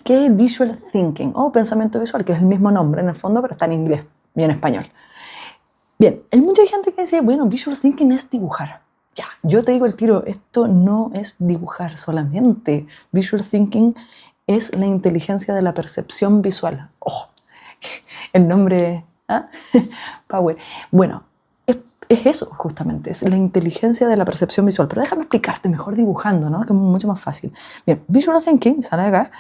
¿Qué es el visual thinking o pensamiento visual? Que es el mismo nombre en el fondo, pero está en inglés y en español. Bien, hay mucha gente que dice, bueno, visual thinking es dibujar. Ya, yo te digo el tiro, esto no es dibujar solamente. Visual thinking es la inteligencia de la percepción visual. Ojo, el nombre, ¿ah? Power. Bueno, es eso justamente, es la inteligencia de la percepción visual. Pero déjame explicarte mejor dibujando, ¿no? Que es mucho más fácil. Bien, visual thinking, sale acá.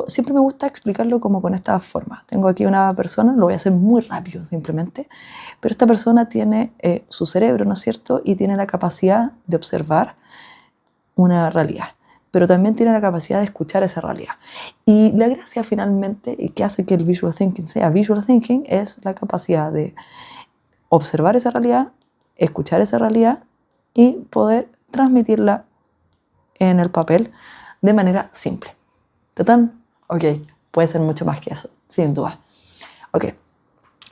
Siempre me gusta explicarlo como con esta forma. Tengo aquí una persona, lo voy a hacer muy rápido simplemente, pero esta persona tiene su cerebro, ¿no es cierto? Y tiene la capacidad de observar una realidad, pero también tiene la capacidad de escuchar esa realidad. Y la gracia finalmente, y que hace que el visual thinking sea visual thinking, es la capacidad de observar esa realidad, escuchar esa realidad y poder transmitirla en el papel de manera simple. ¿Tatán? Ok, puede ser mucho más que eso, sin duda. Ok,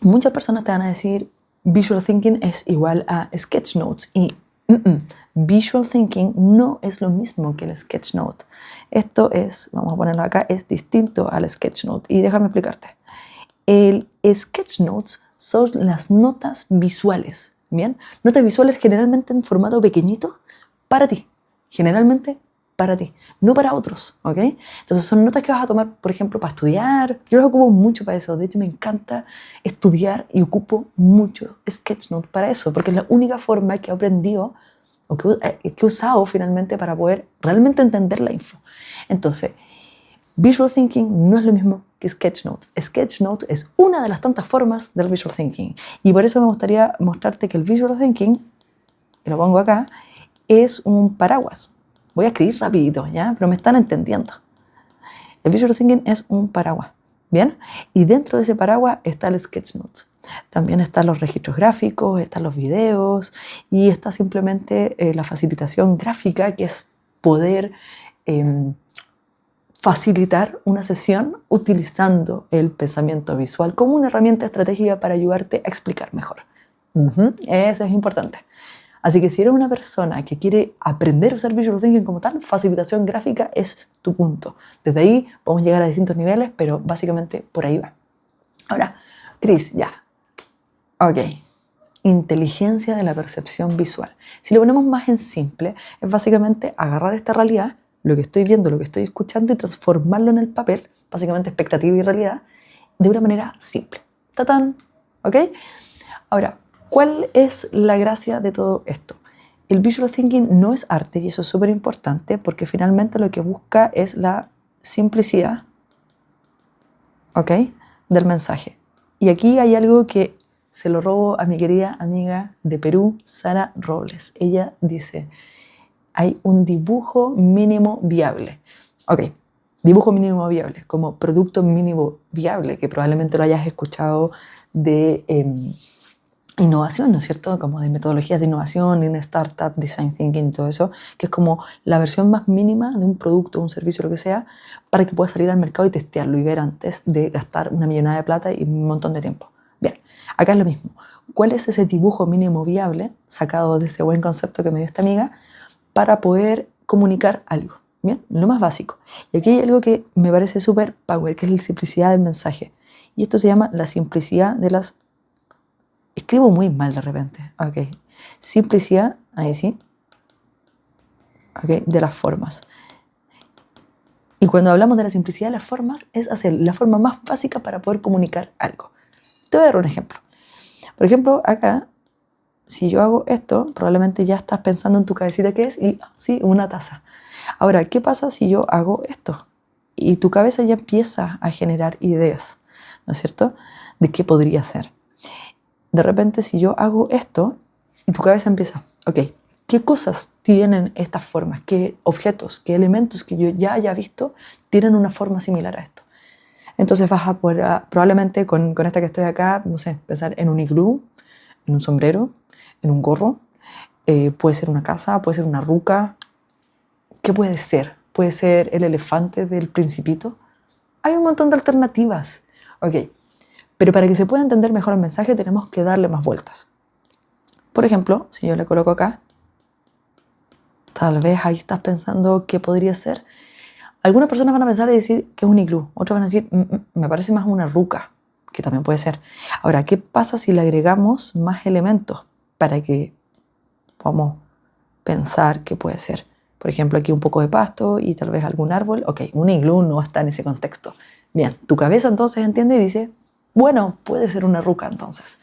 muchas personas te van a decir visual thinking es igual a sketch notes y visual thinking no es lo mismo que el sketch note. Esto es, vamos a ponerlo acá, es distinto al sketch note y déjame explicarte. El sketch notes son las notas visuales, ¿bien? Notas visuales generalmente en formato pequeñito para ti, generalmente para ti, no para otros, ¿ok? Entonces son notas que vas a tomar, por ejemplo, para estudiar. Yo las ocupo mucho para eso. De hecho, me encanta estudiar y ocupo mucho sketchnote para eso, porque es la única forma que he aprendido o que he usado finalmente para poder realmente entender la info. Entonces, visual thinking no es lo mismo que sketchnote. Sketchnote es una de las tantas formas del visual thinking. Y por eso me gustaría mostrarte que el visual thinking, y lo pongo acá, es un paraguas. Voy a escribir rapidito, ¿ya? Pero me están entendiendo. El visual thinking es un paraguas, ¿bien? Y dentro de ese paraguas está el sketchnote. También están los registros gráficos, están los videos y está simplemente la facilitación gráfica, que es poder facilitar una sesión utilizando el pensamiento visual como una herramienta estratégica para ayudarte a explicar mejor. Eso es importante. Así que si eres una persona que quiere aprender a usar visual thinking como tal, facilitación gráfica es tu punto. Desde ahí podemos llegar a distintos niveles, pero básicamente por ahí va. Ahora, Cris, ya. Ok. Inteligencia de la percepción visual. Si lo ponemos más en simple, es básicamente agarrar esta realidad, lo que estoy viendo, lo que estoy escuchando y transformarlo en el papel, básicamente expectativa y realidad, de una manera simple. ¡Tatán! ¿Ok? Ahora, ¿cuál es la gracia de todo esto? El visual thinking no es arte y eso es súper importante porque finalmente lo que busca es la simplicidad, ¿ok?, del mensaje. Y aquí hay algo que se lo robo a mi querida amiga de Perú, Sara Robles. Ella dice, hay un dibujo mínimo viable. Ok, dibujo mínimo viable, como producto mínimo viable, que probablemente lo hayas escuchado de innovación, ¿no es cierto? Como de metodologías de innovación, en startup, design thinking, todo eso, que es como la versión más mínima de un producto, un servicio, lo que sea, para que puedas salir al mercado y testearlo y ver antes de gastar una millonada de plata y un montón de tiempo. Bien, acá es lo mismo. ¿Cuál es ese dibujo mínimo viable, sacado de ese buen concepto que me dio esta amiga, para poder comunicar algo? Bien, lo más básico. Y aquí hay algo que me parece súper power, que es la simplicidad del mensaje. Y esto se llama la simplicidad de las... Escribo muy mal de repente. Ok. Simplicidad, ahí sí. Ok, de las formas. Y cuando hablamos de la simplicidad de las formas, es hacer la forma más básica para poder comunicar algo. Te voy a dar un ejemplo. Por ejemplo, acá, si yo hago esto, probablemente ya estás pensando en tu cabecita qué es, y sí, una taza. Ahora, ¿qué pasa si yo hago esto? Y tu cabeza ya empieza a generar ideas, ¿no es cierto?, de qué podría ser. De repente, si yo hago esto, y tu cabeza empieza, ok, ¿qué cosas tienen estas formas? ¿Qué objetos, qué elementos que yo ya haya visto tienen una forma similar a esto? Entonces vas a poder, probablemente con esta que estoy acá, no sé, pensar en un iglú, en un sombrero, en un gorro, puede ser una casa, puede ser una ruca. ¿Qué puede ser? Puede ser el elefante del Principito. Hay un montón de alternativas. Ok, pero para que se pueda entender mejor el mensaje tenemos que darle más vueltas. Por ejemplo, si yo le coloco acá, tal vez ahí estás pensando qué podría ser. Algunas personas van a pensar y decir que es un iglú, otras van a decir, me parece más una ruca, que también puede ser. Ahora, ¿qué pasa si le agregamos más elementos para que podamos pensar que puede ser? Por ejemplo, aquí un poco de pasto y tal vez algún árbol. Ok, un iglú no está en ese contexto. Bien, tu cabeza entonces entiende y dice, bueno, puede ser una ruca entonces.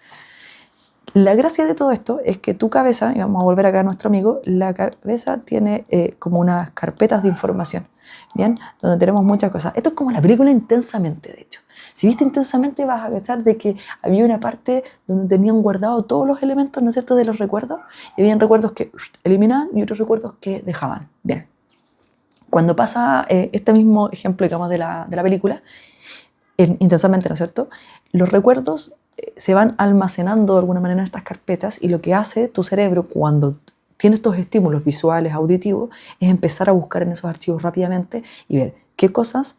La gracia de todo esto es que tu cabeza, y vamos a volver acá a nuestro amigo, la cabeza tiene como unas carpetas de información, ¿bien? Donde tenemos muchas cosas. Esto es como la película Intensamente, de hecho. Si viste Intensamente vas a pensar de que había una parte donde tenían guardado todos los elementos, ¿no es cierto?, de los recuerdos. Y habían recuerdos que eliminaban y otros recuerdos que dejaban. Bien. Cuando pasa este mismo ejemplo, digamos, de la película, Intensamente, ¿no es cierto?, los recuerdos se van almacenando de alguna manera en estas carpetas y lo que hace tu cerebro cuando tiene estos estímulos visuales, auditivos, es empezar a buscar en esos archivos rápidamente y ver qué cosas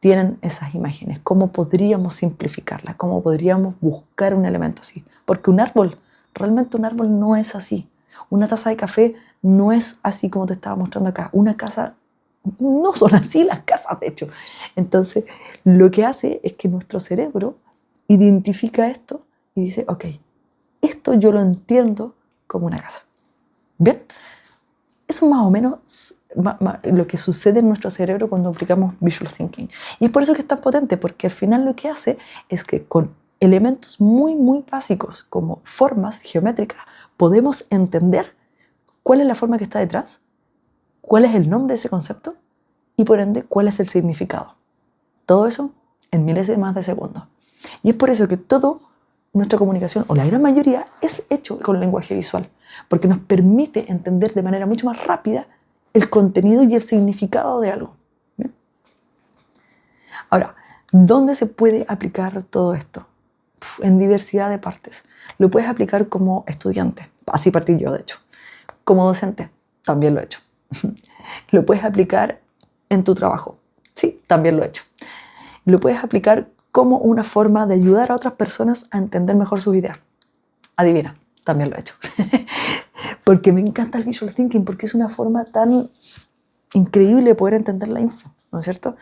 tienen esas imágenes, cómo podríamos simplificarlas, cómo podríamos buscar un elemento así. Porque un árbol, realmente un árbol no es así. Una taza de café no es así como te estaba mostrando acá. Una casa, no son así las casas, de hecho. Entonces, lo que hace es que nuestro cerebro identifica esto y dice, ok, esto yo lo entiendo como una casa. ¿Bien? Eso es más o menos lo que sucede en nuestro cerebro cuando aplicamos Visual Thinking. Y es por eso que es tan potente, porque al final lo que hace es que con elementos muy, muy básicos, como formas geométricas, podemos entender cuál es la forma que está detrás, cuál es el nombre de ese concepto y por ende cuál es el significado. Todo eso en milésimas de segundos. Y es por eso que toda nuestra comunicación, o la gran mayoría, es hecho con lenguaje visual, porque nos permite entender de manera mucho más rápida el contenido y el significado de algo. ¿Bien? Ahora, ¿dónde se puede aplicar todo esto? En diversidad de partes. Lo puedes aplicar como estudiante, así partí yo de hecho. Como docente, también lo he hecho. Lo puedes aplicar en tu trabajo, sí, también lo he hecho. Lo puedes aplicar como una forma de ayudar a otras personas a entender mejor sus ideas. Adivina, también lo he hecho. Porque me encanta el Visual Thinking, porque es una forma tan increíble de poder entender la info, ¿no es cierto?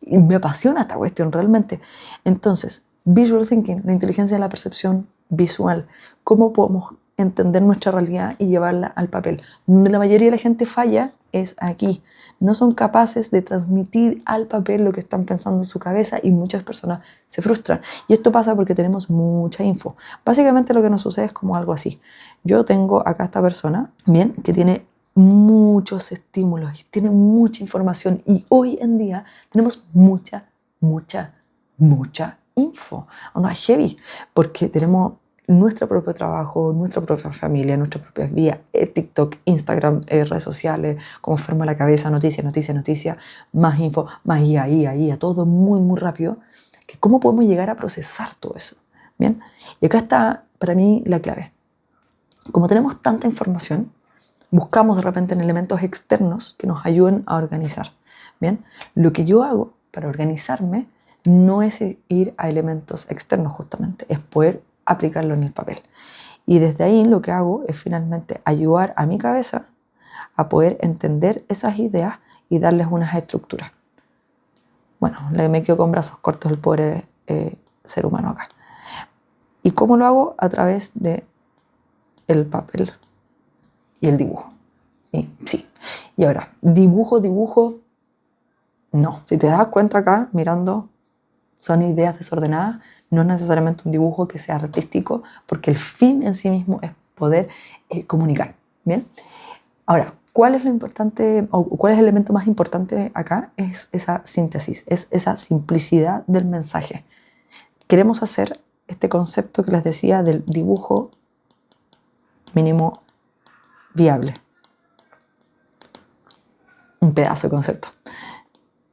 Y me apasiona esta cuestión realmente. Entonces, Visual Thinking, la inteligencia de la percepción visual, cómo podemos entender nuestra realidad y llevarla al papel. Donde la mayoría de la gente falla es aquí. No son capaces de transmitir al papel lo que están pensando en su cabeza y muchas personas se frustran. Y esto pasa porque tenemos mucha info. Básicamente lo que nos sucede es como algo así. Yo tengo acá esta persona, bien, que tiene muchos estímulos y tiene mucha información y hoy en día tenemos mucha info. Onda heavy, porque tenemos nuestro propio trabajo, nuestra propia familia, nuestra propia vida, TikTok, Instagram, redes sociales, cómo forma la cabeza, noticias, más info, más IA, todo muy rápido. ¿Cómo podemos llegar a procesar todo eso? ¿Bien? Y acá está para mí la clave. Como tenemos tanta información, buscamos de repente en elementos externos que nos ayuden a organizar. ¿Bien? Lo que yo hago para organizarme no es ir a elementos externos justamente, es poder aplicarlo en el papel. Y desde ahí lo que hago es finalmente ayudar a mi cabeza a poder entender esas ideas y darles unas estructuras. Bueno, me quedo con brazos cortos el pobre ser humano acá. ¿Y cómo lo hago? A través de el papel y el dibujo. Y, sí. Y ahora, dibujo, no. Si te das cuenta acá, mirando, son ideas desordenadas, no es necesariamente un dibujo que sea artístico, porque el fin en sí mismo es poder comunicar. ¿Bien? Ahora, ¿cuál es lo importante o cuál es el elemento más importante acá? Es esa síntesis, es esa simplicidad del mensaje. Queremos hacer este concepto que les decía del dibujo mínimo viable. Un pedazo de concepto.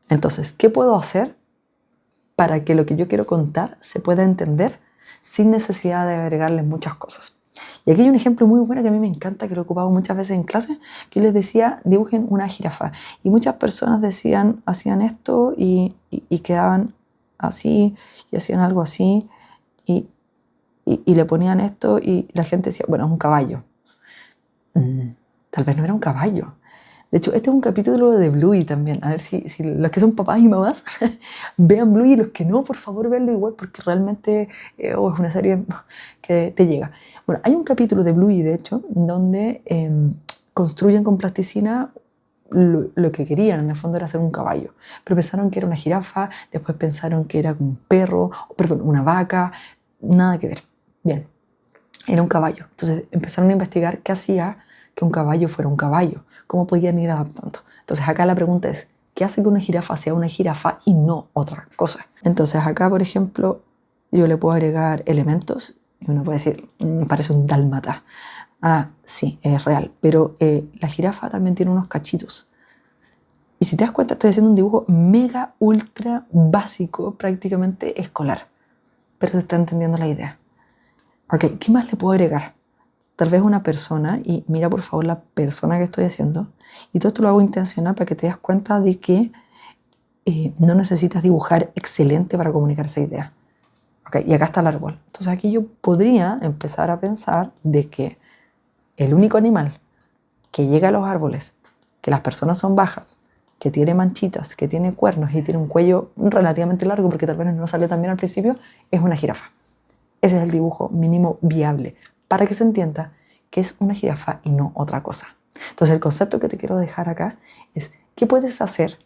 Entonces, ¿qué puedo hacer para que lo que yo quiero contar se pueda entender sin necesidad de agregarle muchas cosas? Y aquí hay un ejemplo muy bueno que a mí me encanta, que lo he ocupado muchas veces en clase, que yo les decía, dibujen una jirafa. Y muchas personas hacían esto y quedaban así, y hacían algo así, y le ponían esto, y la gente decía, bueno, es un caballo. Tal vez no era un caballo. De hecho, este es un capítulo de Bluey también. A ver si los que son papás y mamás vean Bluey y los que no, por favor, veanlo igual porque realmente es una serie que te llega. Bueno, hay un capítulo de Bluey, de hecho, donde construyen con plasticina lo que querían, en el fondo era hacer un caballo. Pero pensaron que era una jirafa, después pensaron que era un perro, perdón, una vaca, nada que ver. Bien, era un caballo. Entonces empezaron a investigar qué hacía que un caballo fuera un caballo, cómo podían ir adaptando. Entonces acá la pregunta es, ¿qué hace que una jirafa sea una jirafa y no otra cosa? Entonces acá, por ejemplo, yo le puedo agregar elementos y uno puede decir, parece un dálmata. Ah, sí, es real, pero la jirafa también tiene unos cachitos. Y si te das cuenta, estoy haciendo un dibujo mega, ultra básico, prácticamente escolar. Pero se está entendiendo la idea. Ok, ¿qué más le puedo agregar? Tal vez una persona, y mira por favor la persona que estoy haciendo. Y todo esto lo hago intencional para que te das cuenta de que no necesitas dibujar excelente para comunicar esa idea. Ok, y acá está el árbol. Entonces aquí yo podría empezar a pensar de que el único animal que llega a los árboles, que las personas son bajas, que tiene manchitas, que tiene cuernos y tiene un cuello relativamente largo, porque tal vez no sale tan bien al principio, es una jirafa. Ese es el dibujo mínimo viable para que se entienda que es una jirafa y no otra cosa. Entonces el concepto que te quiero dejar acá es ¿qué puedes hacer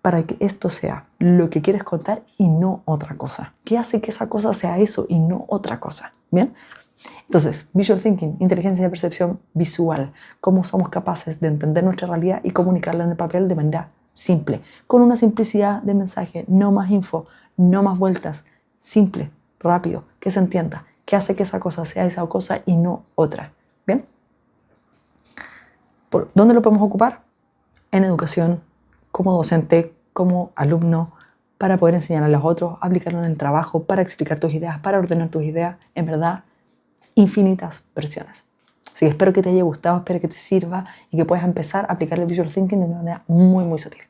para que esto sea lo que quieres contar y no otra cosa? ¿Qué hace que esa cosa sea eso y no otra cosa? ¿Bien? Entonces, visual thinking, inteligencia de percepción visual, cómo somos capaces de entender nuestra realidad y comunicarla en el papel de manera simple, con una simplicidad de mensaje, no más info, no más vueltas, simple, rápido, que se entienda, que hace que esa cosa sea esa cosa y no otra. ¿Bien? ¿Por dónde lo podemos ocupar? En educación, como docente, como alumno, para poder enseñar a los otros, aplicarlo en el trabajo, para explicar tus ideas, para ordenar tus ideas, en verdad, infinitas versiones. Así que espero que te haya gustado, espero que te sirva y que puedas empezar a aplicar el visual thinking de una manera muy, muy sutil.